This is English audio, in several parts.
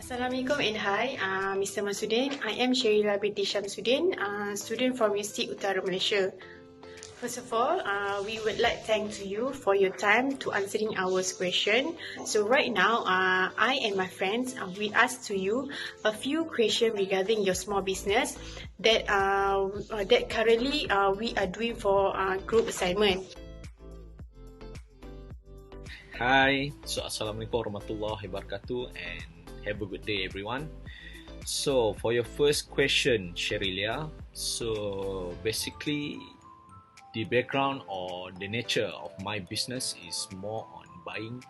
Assalamualaikum and hi, Mr. Masudin. I am Sherila binti Shamsuddin, student from UST Utara Malaysia. First of all, we would like to thank to you for your time to answering our question. So right now, I and my friends, we ask to you a few questions regarding your small business that currently we are doing for group assignment. Hi, so Assalamualaikum warahmatullahi wabarakatuh and have a good day everyone. So for your first question, Sherilia, so basically the background or the nature of my business is more on buying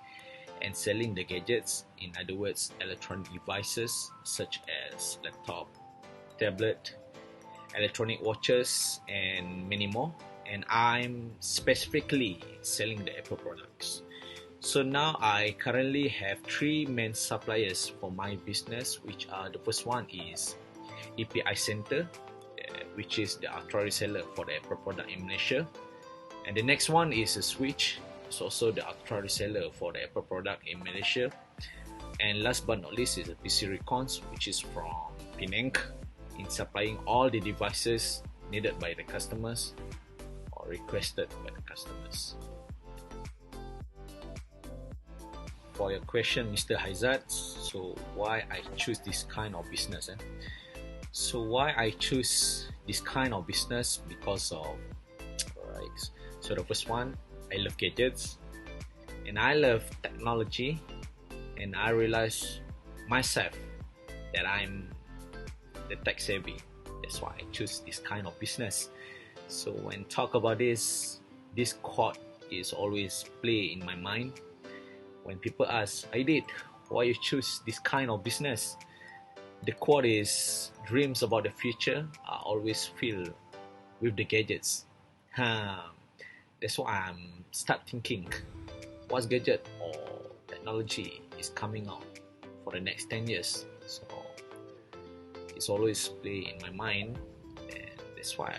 and selling the gadgets, in other words, electronic devices such as laptop, tablet, electronic watches and many more, and I'm specifically selling the Apple products. So now I currently have three main suppliers for my business, which are the first one is API Center, which is the ultra reseller for the Apple product in Malaysia, and the next one is a Switch, it's also the ultra reseller for the Apple product in Malaysia, and last but not least is a PC Recons, which is from Penang, in supplying all the devices needed by the customers or requested by the customers. For your question, Mr. Haizat, so why I choose this kind of business? So why I choose this kind of business? Because of, alright, so the first one, I love gadgets and I love technology, and I realize myself that I'm the tech savvy. That's why I choose this kind of business. So when talk about this quote is always play in my mind. When people ask, I did, why you choose this kind of business? The quote is, dreams about the future are always filled with the gadgets. That's why I'm start thinking, what gadget or technology is coming out for the next 10 years? So it's always play in my mind, and that's why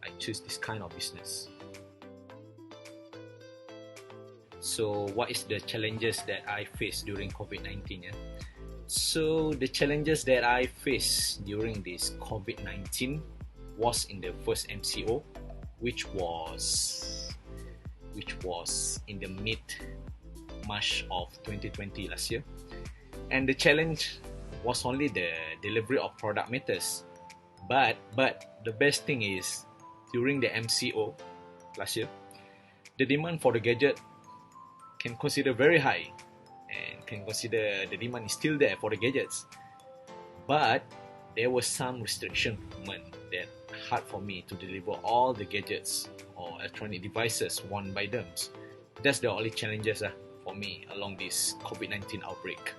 I choose this kind of business. So what is the challenges that I faced during COVID-19? So the challenges that I faced during this COVID-19 was in the first MCO, which was in the mid-March of 2020 last year. And the challenge was only the delivery of product matters. But the best thing is, during the MCO last year, the demand for the gadget can consider very high, and can consider the demand is still there for the gadgets, but there was some restriction that hard for me to deliver all the gadgets or electronic devices one by them. That's the only challenges for me along this COVID-19 outbreak.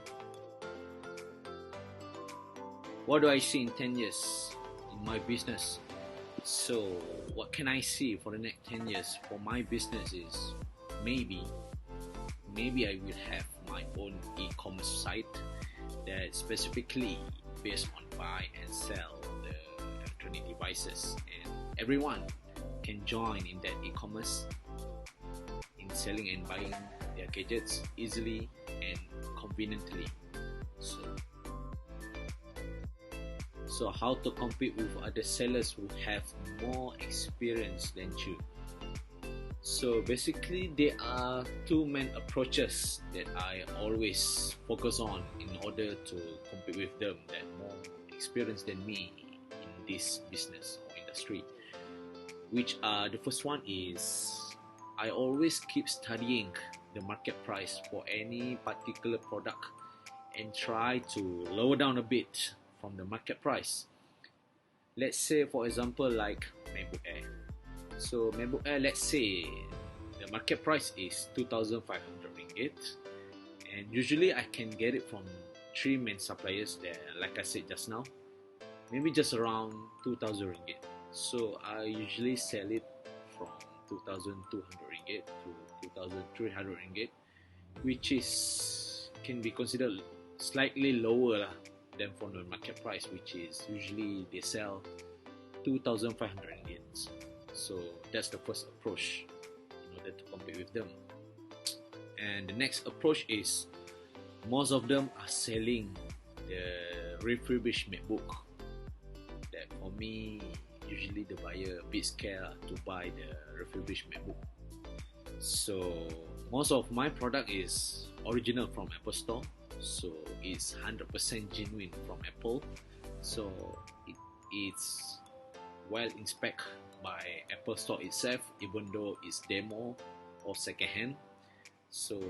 What do I see in 10 years in my business? So what can I see for the next 10 years for my business is maybe I will have my own e-commerce site that specifically based on buy and sell the electronic devices, and everyone can join in that e-commerce in selling and buying their gadgets easily and conveniently. So how to compete with other sellers who have more experience than you? So basically there are two main approaches that I always focus on in order to compete with them that more experienced than me in this business or industry, which the first one is, I always keep studying the market price for any particular product and try to lower down a bit from the market price. Let's say for example like MacBook Air. So MacBook Air, let's say the market price is 2,500 ringgit, and usually I can get it from three main suppliers there, like I said just now, maybe just around 2,000 ringgit. So I usually sell it from 2,200 ringgit to 2,300 ringgit, which is can be considered slightly lower than from the market price, which is usually they sell 2,500 ringgit. So that's the first approach in order to compete with them. And the next approach is, most of them are selling the refurbished MacBook. That for me, usually the buyer a bit scared to buy the refurbished MacBook. So most of my product is original from Apple Store, so it's 100% genuine from Apple. So it's well inspected by Apple Store itself, even though it's demo or secondhand. So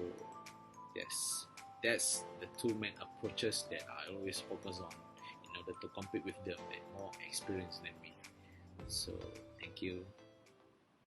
yes, that's the two main approaches that I always focus on in order to compete with them that more experienced than me. So thank you.